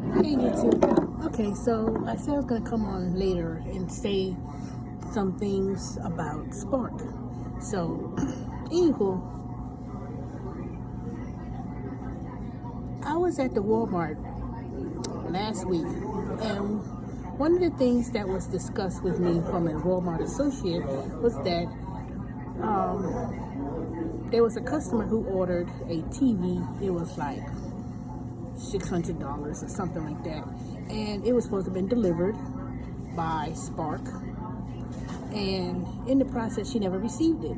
Hey YouTube. Okay, so I said I was gonna come on later and say some things about Spark. So, anywho, I was at the Walmart last week, and one of the things that was discussed with me from a Walmart associate was that there was a customer who ordered a TV. It was like $600 or something like that, and it was supposed to have been delivered by Spark, and in the process she never received it.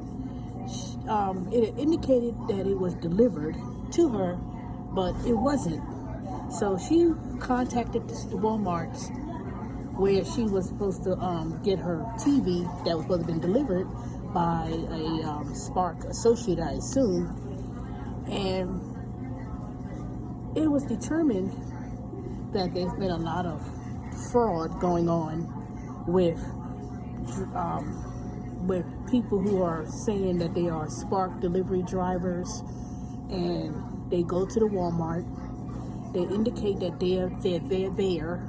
It indicated that it was delivered to her, but it wasn't. So she contacted the Walmart where she was supposed to get her TV that was supposed to have been delivered by a Spark associate, I assume, and it was determined that there's been a lot of fraud going on with people who are saying that they are Spark delivery drivers, and they go to the Walmart, they indicate that they're there,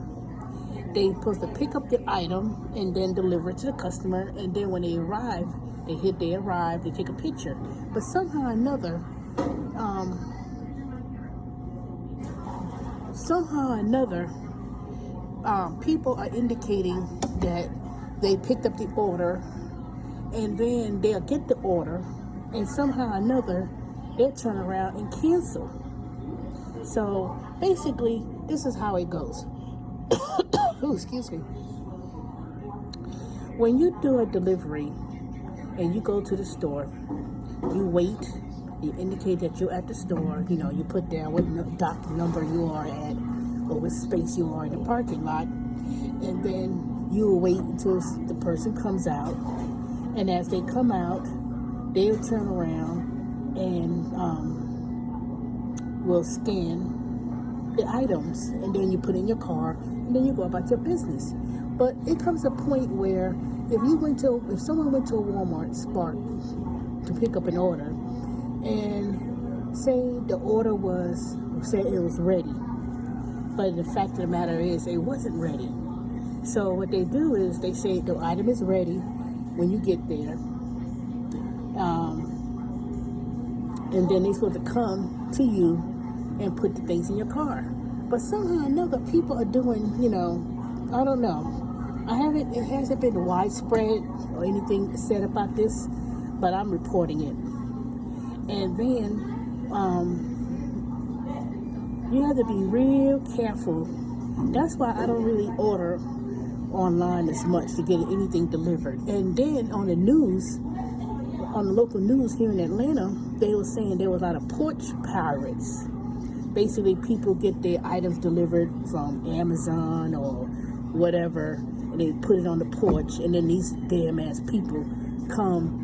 they're supposed to pick up the item and then deliver it to the customer, and then when they arrive, they take a picture. But somehow or another, people are indicating that they picked up the order, and then they'll get the order, and somehow or another they'll turn around and cancel. So basically, this is how it goes. Ooh, excuse me. When you do a delivery and you go to the store, you wait, you indicate that you're at the store, you put down what dock number you are at or what space you are in the parking lot, and then you wait until the person comes out, and as they come out, they'll turn around and will scan the items, and then you put in your car, and then you go about your business. But it comes a point where if someone went to a Walmart Spark to pick up an order, and say the order said it was ready, but the fact of the matter is it wasn't ready. So what they do is they say the item is ready when you get there, and then they're supposed to come to you and put the things in your car. But somehow or another, people are doing, I don't know. It hasn't been widespread or anything said about this, but I'm reporting it. And then you have to be real careful. That's why I don't really order online as much to get anything delivered. And then on the local news here in Atlanta, they were saying there was a lot of porch pirates. Basically, people get their items delivered from Amazon or whatever, and they put it on the porch, and then these damn ass people come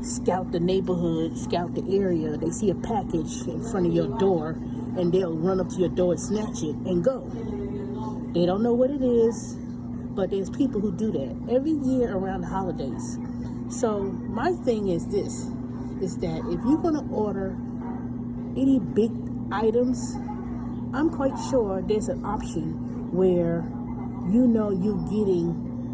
scout the neighborhood, scout the area. They see a package in front of your door, and they'll run up to your door and snatch it and go. They don't know what it is, but there's people who do that every year around the holidays. So my thing is this, is that if you're going to order any big items, I'm quite sure there's an option where you're getting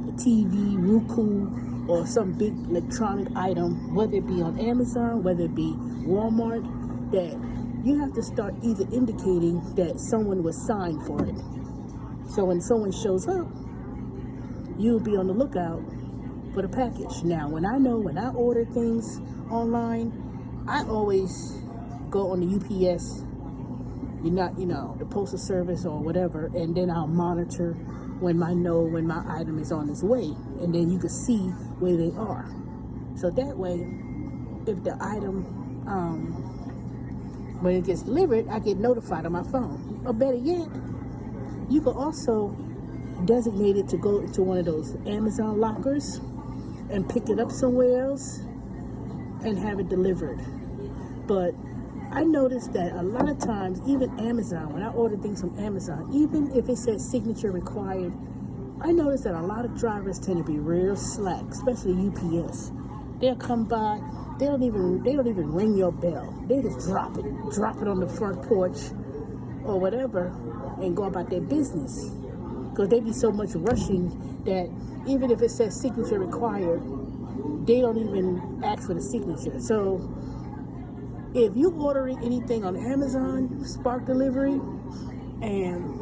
a TV, Roku, or some big electronic item, whether it be on Amazon, whether it be Walmart, that you have to start either indicating that someone was signed for it. So when someone shows up, you'll be on the lookout for the package. Now, when I order things online, I always go on the UPS, the postal service or whatever, and then I'll monitor when my item is on its way, and then you can see where they are. So that way, if the item, when it gets delivered, I get notified on my phone. Or better yet, you can also designate it to go into one of those Amazon lockers and pick it up somewhere else and have it delivered. But I noticed that a lot of times, even Amazon, when I order things from Amazon, even if it says signature required, I noticed that a lot of drivers tend to be real slack, especially UPS. They'll come by, they don't even ring your bell. They just drop it on the front porch or whatever, and go about their business. Because they be so much rushing that even if it says signature required, they don't even ask for the signature. So if you ordering anything on Amazon, Spark Delivery, and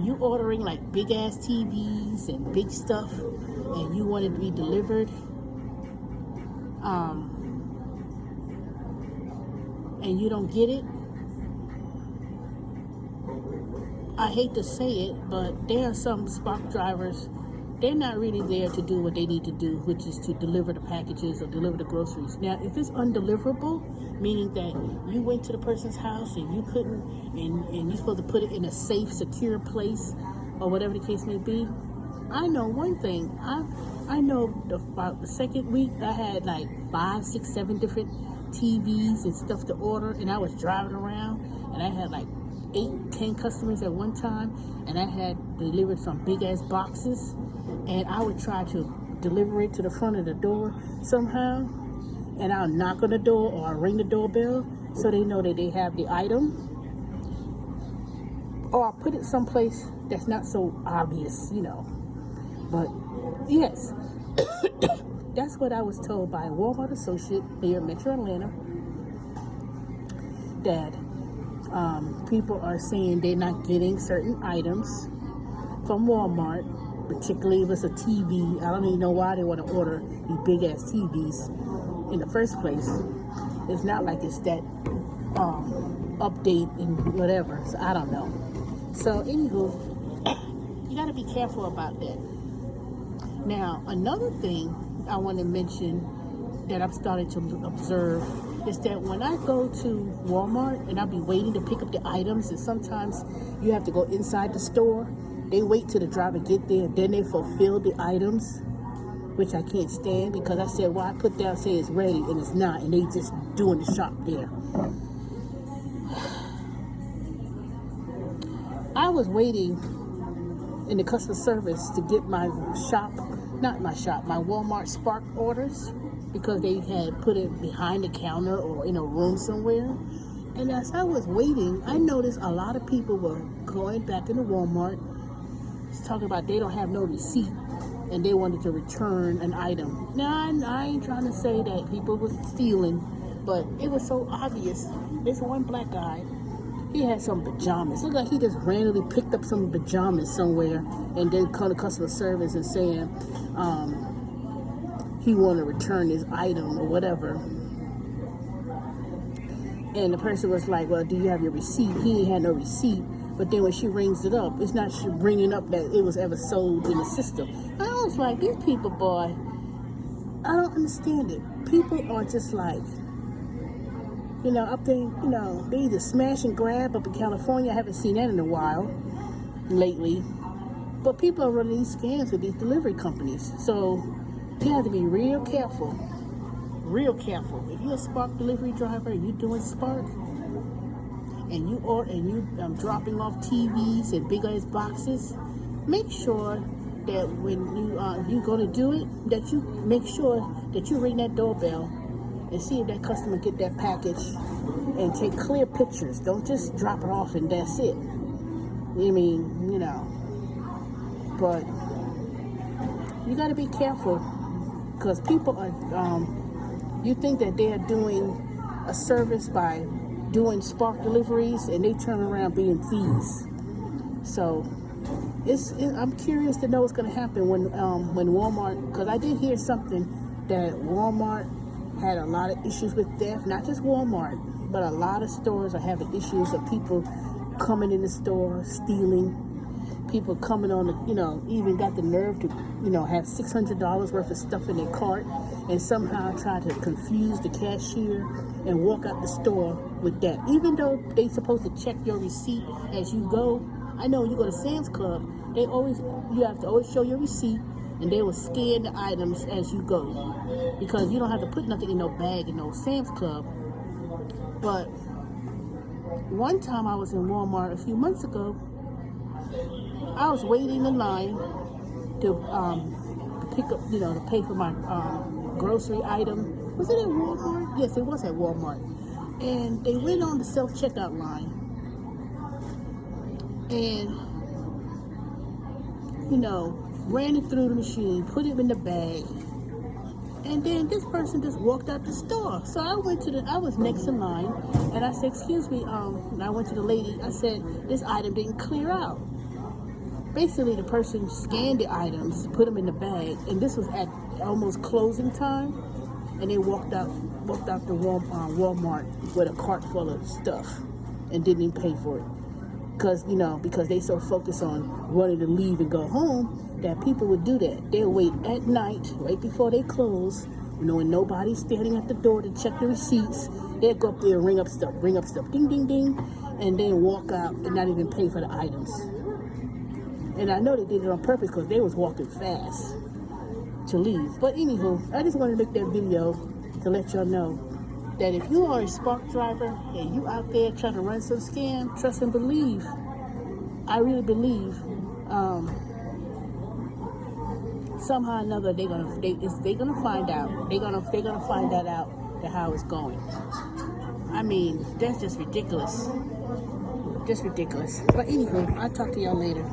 you ordering like big ass TVs and big stuff, and you want it to be delivered, and you don't get it, I hate to say it, but there are some Spark drivers, they're not really there to do what they need to do, which is to deliver the packages or deliver the groceries. Now, if it's undeliverable, meaning that you went to the person's house and you couldn't, and you're supposed to put it in a safe, secure place, or whatever the case may be, I know one thing. I know about the second week, I had like 5, 6, 7 different TVs and stuff to order, and I was driving around, and I had like 8, 10 customers at one time, and I had delivered some big ass boxes, and I would try to deliver it to the front of the door somehow, and I'll knock on the door or I'll ring the doorbell so they know that they have the item, or I'll put it someplace that's not so obvious, you know. But yes, that's what I was told by a Walmart associate here in Metro Atlanta, that people are saying they're not getting certain items from Walmart, particularly if it's a TV. I don't even know why they want to order these big ass TVs in the first place. It's not like it's that update and whatever, so I don't know. So anywho, you got to be careful about that. Now, another thing I want to mention that I'm starting to observe is that when I go to Walmart and I'll be waiting to pick up the items, and sometimes you have to go inside the store, they wait till the driver get there, then they fulfill the items, which I can't stand, because I said, well, I put down, say it's ready, and it's not, and they just doing the shop there. I was waiting in the customer service to get my my Walmart Spark orders, because they had put it behind the counter or in a room somewhere. And as I was waiting, I noticed a lot of people were going back into Walmart, talking about they don't have no receipt and they wanted to return an item. Now, I ain't trying to say that people was stealing, but it was so obvious. There's one black guy, he had some pajamas. Looked like he just randomly picked up some pajamas somewhere and then called the customer service and saying he wanted to return his item or whatever. And the person was like, well, do you have your receipt? He ain't had no receipt. But then when she rings it up, it's not she bringing up that it was ever sold in the system. I was like, these people, boy, I don't understand it. People are just like, you know, up there, you know, they either smash and grab up in California. I haven't seen that in a while lately. But people are running these scams with these delivery companies. So you have to be real careful. Real careful. If you're a Spark delivery driver and you're doing Spark, and you dropping off TVs and big ass boxes, make sure that when you go to do it, that you make sure that you ring that doorbell and see if that customer get that package, and take clear pictures. Don't just drop it off and that's it. I mean, you know, but you got to be careful, because people are, you think that they're doing a service by doing Spark deliveries, and they turn around being thieves. So I'm curious to know what's going to happen when Walmart, because I did hear something that Walmart had a lot of issues with theft. Not just Walmart, but a lot of stores are having issues of people coming in the store stealing. People coming on the, you know, even got the nerve to, you know, have $600 worth of stuff in their cart and somehow try to confuse the cashier and walk out the store with that. Even though they supposed to check your receipt as you go. I know when you go to Sam's Club, you have to always show your receipt, and they will scan the items as you go, because you don't have to put nothing in no bag in no Sam's Club. But one time I was in Walmart a few months ago, I was waiting in line to pick up, you know, to pay for my grocery item. Was it at Walmart? Yes, it was at Walmart. And they went on the self-checkout line. and, you know, ran it through the machine, put it in the bag, and then this person just walked out the store. So I was next in line, and I said, excuse me, and I went to the lady, I said, this item didn't clear out. Basically, the person scanned the items, put them in the bag, and this was at almost closing time, and they walked out the Walmart with a cart full of stuff and didn't even pay for it. Because they so focused on wanting to leave and go home, that people would do that. They'll wait at night, right before they close, when nobody's standing at the door to check the receipts. They'll go up there and ring up stuff, ding, ding, ding, and then walk out and not even pay for the items. And I know they did it on purpose because they was walking fast to leave. But anywho, I just wanted to make that video to let y'all know that if you are a Spark driver and you out there trying to run some scam, trust and believe. I really believe somehow or another they're gonna find out. They're gonna find that out, how it's going. I mean, that's just ridiculous. Just ridiculous. But anywho, I'll talk to y'all later.